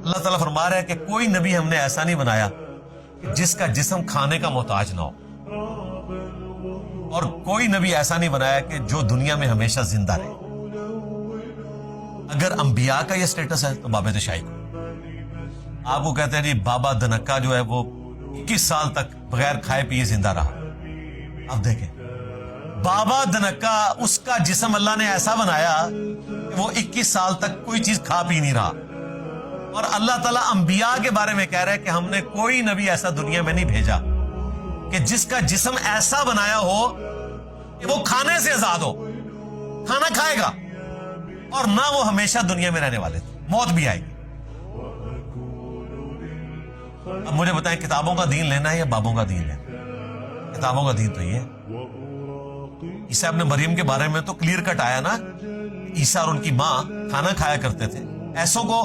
اللہ تعالیٰ فرما رہا ہے کہ کوئی نبی ہم نے ایسا نہیں بنایا جس کا جسم کھانے کا محتاج نہ ہو، اور کوئی نبی ایسا نہیں بنایا کہ جو دنیا میں ہمیشہ زندہ رہے۔ اگر انبیاء کا یہ سٹیٹس ہے تو باب تشائی کو آپ کو کہتے ہیں جی بابا دھنکا جو ہے وہ 21 سال تک بغیر کھائے پیے زندہ رہا۔ اب دیکھیں بابا دھنکا، اس کا جسم اللہ نے ایسا بنایا کہ وہ 21 سال تک کوئی چیز کھا پی نہیں رہا، اور اللہ تعالیٰ انبیاء کے بارے میں کہہ رہا ہے کہ ہم نے کوئی نبی ایسا دنیا میں نہیں بھیجا کہ جس کا جسم ایسا بنایا ہو کہ وہ کھانے سے آزاد ہو، کھانا کھائے گا اور نہ وہ ہمیشہ دنیا میں رہنے والے تھے، موت بھی آئے گی۔ اب مجھے بتائیں کتابوں کا دین لینا ہے یا بابوں کا دین لینا؟ کتابوں کا دین تو یہ ہے۔ عیسیٰ ابن مریم کے بارے میں تو کلیئر کٹ آیا نا، عیسیٰ اور ان کی ماں کھانا کھایا کرتے تھے، ایسوں کو